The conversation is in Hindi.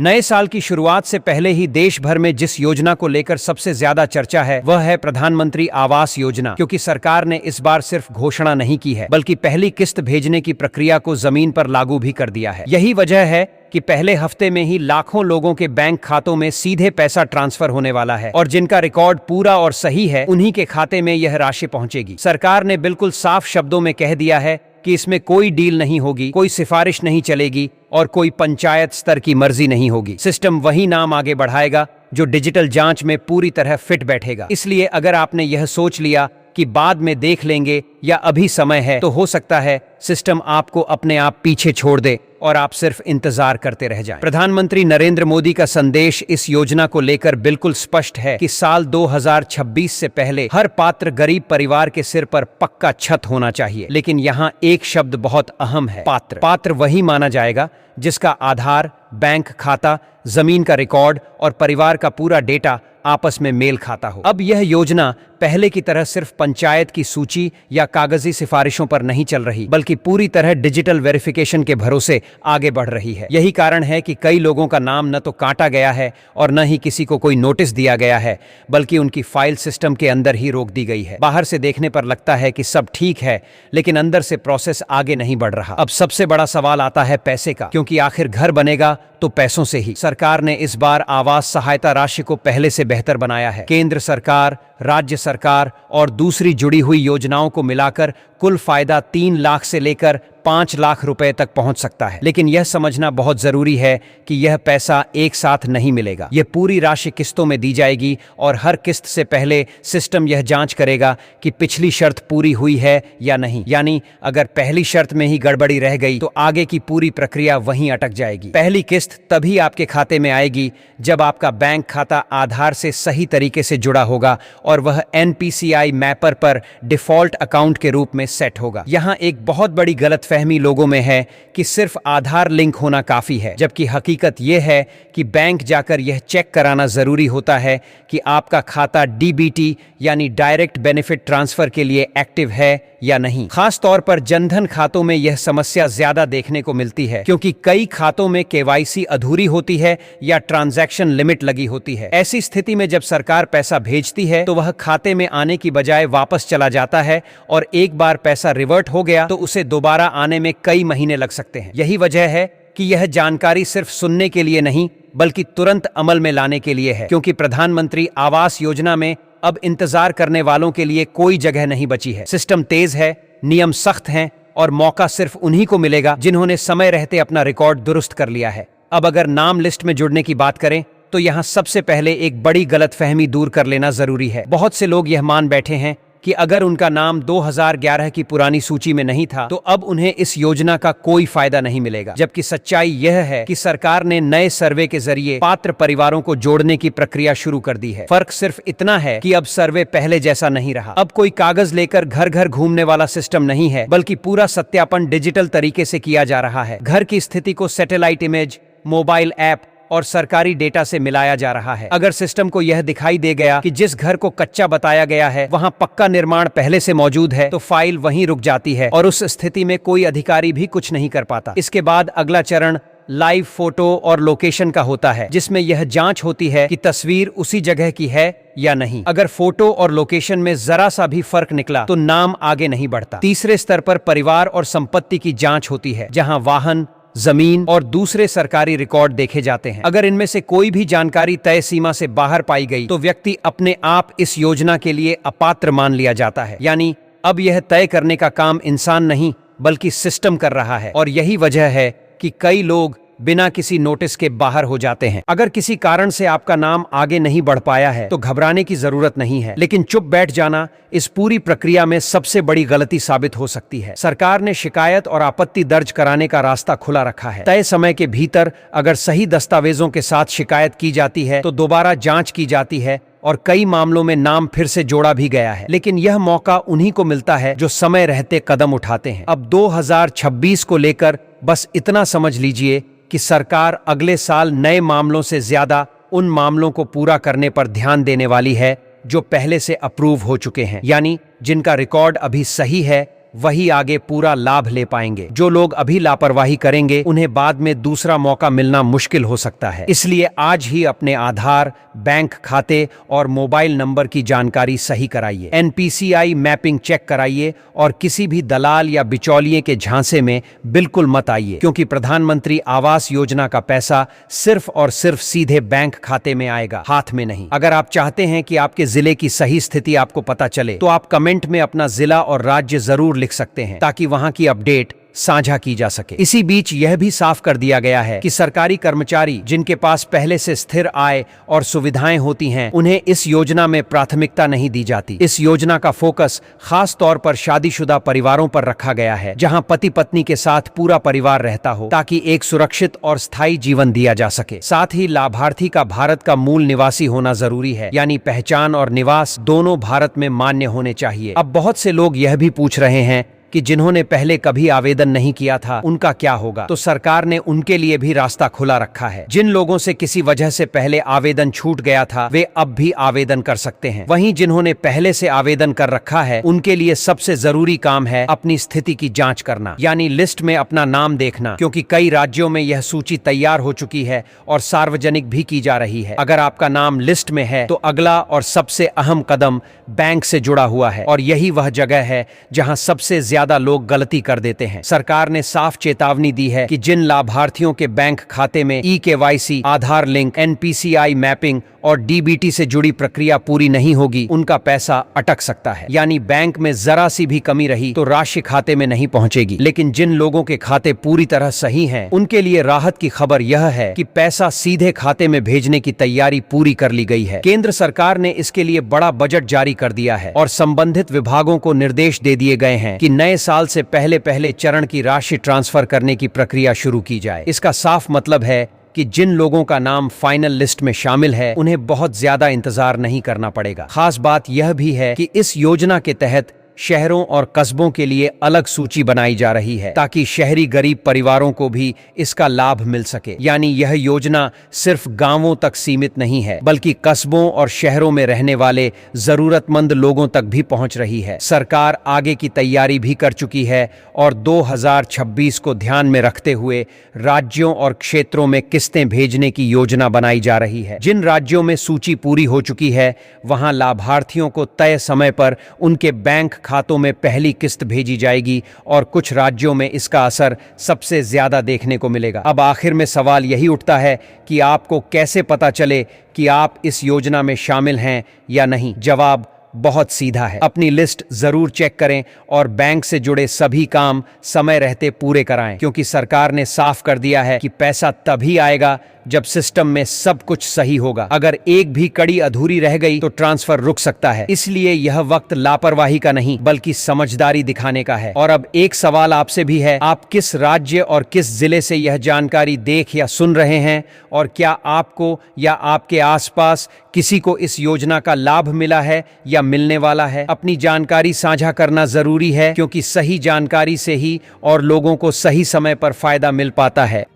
नए साल की शुरुआत से पहले ही देश भर में जिस योजना को लेकर सबसे ज्यादा चर्चा है वह है प्रधानमंत्री आवास योजना, क्योंकि सरकार ने इस बार सिर्फ घोषणा नहीं की है बल्कि पहली किस्त भेजने की प्रक्रिया को जमीन पर लागू भी कर दिया है। यही वजह है कि पहले हफ्ते में ही लाखों लोगों के बैंक खातों में सीधे पैसा ट्रांसफर होने वाला है और जिनका रिकॉर्ड पूरा और सही है उन्हीं के खाते में यह राशि पहुंचेगी। सरकार ने बिल्कुल साफ शब्दों में कह दिया है कि इसमें कोई डील नहीं होगी, कोई सिफारिश नहीं चलेगी और कोई पंचायत स्तर की मर्जी नहीं होगी। सिस्टम वही नाम आगे बढ़ाएगा जो डिजिटल जांच में पूरी तरह फिट बैठेगा। इसलिए अगर आपने यह सोच लिया कि बाद में देख लेंगे या अभी समय है, तो हो सकता है सिस्टम आपको अपने आप पीछे छोड़ दे और आप सिर्फ इंतजार करते रह जाएं। प्रधानमंत्री नरेंद्र मोदी का संदेश इस योजना को लेकर बिल्कुल स्पष्ट है कि साल 2026 से पहले हर पात्र गरीब परिवार के सिर पर पक्का छत होना चाहिए। लेकिन यहाँ एक शब्द बहुत अहम है, पात्र। पात्र वही माना जाएगा जिसका आधार, बैंक खाता, जमीन का रिकॉर्ड और परिवार का पूरा डेटा आपस में मेल खाता हो। अब यह योजना पहले की तरह सिर्फ पंचायत की सूची या कागजी सिफारिशों पर नहीं चल रही, बल्कि पूरी तरह डिजिटल वेरिफिकेशन के भरोसे आगे बढ़ रही है। यही कारण है कि कई लोगों का नाम न तो काटा गया है और न ही किसी को कोई नोटिस दिया गया है, बल्कि उनकी फाइल सिस्टम के अंदर ही रोक दी गई है। बाहर से देखने पर लगता है कि सब ठीक है, लेकिन अंदर से प्रोसेस आगे नहीं बढ़ रहा। अब सबसे बड़ा सवाल आता है पैसे का, क्योंकि आखिर घर बनेगा तो पैसों से ही। सरकार ने इस बार आवास सहायता राशि को पहले से बेहतर बनाया है। केंद्र सरकार, राज्य सरकार और दूसरी जुड़ी हुई योजनाओं को मिलाकर कुल फायदा 3 लाख से लेकर 5 लाख रुपए तक पहुंच सकता है। लेकिन यह समझना बहुत जरूरी है कि यह पैसा एक साथ नहीं मिलेगा। यह पूरी राशि किस्तों में दी जाएगी और हर किस्त से पहले सिस्टम यह जांच करेगा कि पिछली शर्त पूरी हुई है या नहीं। यानी अगर पहली शर्त में ही गड़बड़ी रह गई तो आगे की पूरी प्रक्रिया वहीं अटक जाएगी। पहली किस्त तभी आपके खाते में आएगी जब आपका बैंक खाता आधार से सही तरीके से जुड़ा होगा और वह NPCI मैपर पर डिफॉल्ट अकाउंट के रूप में सेट होगा। यहाँ एक बहुत बड़ी गलतफहमी लोगों में है कि सिर्फ आधार लिंक होना काफी है, जबकि हकीकत यह है कि बैंक जाकर यह चेक कराना जरूरी होता है कि आपका खाता DBT यानी डायरेक्ट बेनिफिट ट्रांसफर के लिए एक्टिव है या नहीं। खास तौर पर जनधन खातों में यह समस्या ज्यादा देखने को मिलती है, क्योंकि कई खातों में KYC अधूरी होती है या ट्रांजैक्शन लिमिट लगी होती है। ऐसी स्थिति में जब सरकार पैसा भेजती है तो वह खाते में आने की बजाय वापस चला जाता है और एक बार पैसा रिवर्ट हो गया तो उसे दोबारा आने में कई महीने लग सकते हैं। यही वजह है कि यह जानकारी सिर्फ सुनने के लिए नहीं बल्कि तुरंत अमल में लाने के लिए है, क्योंकि प्रधानमंत्री आवास योजना में अब इंतजार करने वालों के लिए कोई जगह नहीं बची है। सिस्टम तेज है, नियम सख्त हैं और मौका सिर्फ उन्हीं को मिलेगा जिन्होंने समय रहते अपना रिकॉर्ड दुरुस्त कर लिया है। अब अगर नाम लिस्ट में जुड़ने की बात करें तो यहाँ सबसे पहले एक बड़ी गलतफहमी दूर कर लेना जरूरी है। बहुत से लोग यह मान बैठे हैं कि अगर उनका नाम 2011 की पुरानी सूची में नहीं था तो अब उन्हें इस योजना का कोई फायदा नहीं मिलेगा, जबकि सच्चाई यह है कि सरकार ने नए सर्वे के जरिए पात्र परिवारों को जोड़ने की प्रक्रिया शुरू कर दी है। फर्क सिर्फ इतना है कि अब सर्वे पहले जैसा नहीं रहा। अब कोई कागज लेकर घर घर घूमने वाला सिस्टम नहीं है, बल्कि पूरा सत्यापन डिजिटल तरीके से किया जा रहा है। घर की स्थिति को सैटेलाइट इमेज, मोबाइल ऐप और सरकारी डेटा से मिलाया जा रहा है। अगर सिस्टम को यह दिखाई दे गया कि जिस घर को कच्चा बताया गया है वहां पक्का निर्माण पहले से मौजूद है, तो फाइल वहीं रुक जाती है और उस स्थिति में कोई अधिकारी भी कुछ नहीं कर पाता। इसके बाद अगला चरण लाइव फोटो और लोकेशन का होता है, जिसमें यह जांच होती है कि तस्वीर उसी जगह की है या नहीं। अगर फोटो और लोकेशन में जरा सा भी फर्क निकला तो नाम आगे नहीं बढ़ता। तीसरे स्तर पर परिवार और संपत्ति की जांच होती है, जहां वाहन, जमीन और दूसरे सरकारी रिकॉर्ड देखे जाते हैं। अगर इनमें से कोई भी जानकारी तय सीमा से बाहर पाई गई तो व्यक्ति अपने आप इस योजना के लिए अपात्र मान लिया जाता है। यानी अब यह तय करने का काम इंसान नहीं बल्कि सिस्टम कर रहा है और यही वजह है कि कई लोग बिना किसी नोटिस के बाहर हो जाते हैं। अगर किसी कारण से आपका नाम आगे नहीं बढ़ पाया है तो घबराने की जरूरत नहीं है, लेकिन चुप बैठ जाना इस पूरी प्रक्रिया में सबसे बड़ी गलती साबित हो सकती है। सरकार ने शिकायत और आपत्ति दर्ज कराने का रास्ता खुला रखा है। तय समय के भीतर अगर सही दस्तावेजों के साथ शिकायत की जाती है तो दोबारा जांच की जाती है और कई मामलों में नाम फिर से जोड़ा भी गया है। लेकिन यह मौका उन्हीं को मिलता है जो समय रहते कदम उठाते हैं। अब 2026 को लेकर बस इतना समझ लीजिए कि सरकार अगले साल नए मामलों से ज्यादा उन मामलों को पूरा करने पर ध्यान देने वाली है जो पहले से अप्रूव हो चुके हैं, यानी जिनका रिकॉर्ड अभी सही है वही आगे पूरा लाभ ले पाएंगे। जो लोग अभी लापरवाही करेंगे उन्हें बाद में दूसरा मौका मिलना मुश्किल हो सकता है। इसलिए आज ही अपने आधार, बैंक खाते और मोबाइल नंबर की जानकारी सही कराइए। एनपीसीआई मैपिंग चेक कराइए और किसी भी दलाल या बिचौलिए के झांसे में बिल्कुल मत आइए, क्योंकि प्रधानमंत्री आवास योजना का पैसा सिर्फ और सिर्फ सीधे बैंक खाते में आएगा, हाथ में नहीं। अगर आप चाहते हैं कि आपके जिले की सही स्थिति आपको पता चले तो आप कमेंट में अपना जिला और राज्य जरूर लिख सकते हैं, ताकि वहां की अपडेट साझा की जा सके। इसी बीच यह भी साफ कर दिया गया है कि सरकारी कर्मचारी जिनके पास पहले से स्थिर आय और सुविधाएं होती हैं, उन्हें इस योजना में प्राथमिकता नहीं दी जाती। इस योजना का फोकस खास तौर पर शादीशुदा परिवारों पर रखा गया है, जहां पति पत्नी के साथ पूरा परिवार रहता हो, ताकि एक सुरक्षित और स्थायी जीवन दिया जा सके। साथ ही लाभार्थी का भारत का मूल निवासी होना जरूरी है, यानी पहचान और निवास दोनों भारत में मान्य होने चाहिए। अब बहुत से लोग यह भी पूछ रहे हैं कि जिन्होंने पहले कभी आवेदन नहीं किया था उनका क्या होगा। तो सरकार ने उनके लिए भी रास्ता खुला रखा है। जिन लोगों से किसी वजह से पहले आवेदन छूट गया था वे अब भी आवेदन कर सकते हैं। वहीं जिन्होंने पहले से आवेदन कर रखा है उनके लिए सबसे जरूरी काम है अपनी स्थिति की जांच करना, यानी लिस्ट में अपना नाम देखना, क्योंकि कई राज्यों में यह सूची तैयार हो चुकी है और सार्वजनिक भी की जा रही है। अगर आपका नाम लिस्ट में है तो अगला और सबसे अहम कदम बैंक से जुड़ा हुआ है, और यही वह जगह है जहां सबसे ज्यादा लोग गलती कर देते हैं। सरकार ने साफ चेतावनी दी है कि जिन लाभार्थियों के बैंक खाते में ई-केवाईसी, आधार लिंक, एनपीसीआई मैपिंग और डीबीटी से जुड़ी प्रक्रिया पूरी नहीं होगी, उनका पैसा अटक सकता है। यानी बैंक में जरा सी भी कमी रही तो राशि खाते में नहीं पहुंचेगी। लेकिन जिन लोगों के खाते पूरी तरह सही हैं, उनके लिए राहत की खबर यह है कि पैसा सीधे खाते में भेजने की तैयारी पूरी कर ली गई है। केंद्र सरकार ने इसके लिए बड़ा बजट जारी कर दिया है और संबंधित विभागों को निर्देश दे दिए गए हैं कि नए साल से पहले पहले चरण की राशि ट्रांसफर करने की प्रक्रिया शुरू की जाए। इसका साफ मतलब है कि जिन लोगों का नाम फाइनल लिस्ट में शामिल है उन्हें बहुत ज्यादा इंतजार नहीं करना पड़ेगा। खास बात यह भी है कि इस योजना के तहत शहरों और कस्बों के लिए अलग सूची बनाई जा रही है, ताकि शहरी गरीब परिवारों को भी इसका लाभ मिल सके। यानी यह योजना सिर्फ गांवों तक सीमित नहीं है, बल्कि कस्बों और शहरों में रहने वाले जरूरतमंद लोगों तक भी पहुंच रही है। सरकार आगे की तैयारी भी कर चुकी है और 2026 को ध्यान में रखते हुए राज्यों और क्षेत्रों में किस्तें भेजने की योजना बनाई जा रही है। जिन राज्यों में सूची पूरी हो चुकी है वहां लाभार्थियों को तय समय पर उनके बैंक खातों में पहली किस्त भेजी जाएगी, और कुछ राज्यों में इसका असर सबसे ज्यादा देखने को मिलेगा। अब आखिर में सवाल यही उठता है कि आपको कैसे पता चले कि आप इस योजना में शामिल हैं या नहीं। जवाब बहुत सीधा है, अपनी लिस्ट जरूर चेक करें और बैंक से जुड़े सभी काम समय रहते पूरे कराएं, क्योंकि सरकार ने साफ कर दिया है कि पैसा तभी आएगा जब सिस्टम में सब कुछ सही होगा। अगर एक भी कड़ी अधूरी रह गई तो ट्रांसफर रुक सकता है। इसलिए यह वक्त लापरवाही का नहीं बल्कि समझदारी दिखाने का है। और अब एक सवाल आपसे भी है, आप किस राज्य और किस जिले से यह जानकारी देख या सुन रहे हैं, और क्या आपको या आपके आसपास किसी को इस योजना का लाभ मिला है या मिलने वाला है? अपनी जानकारी साझा करना जरूरी है, क्योंकि सही जानकारी से ही और लोगों को सही समय पर फायदा मिल पाता है।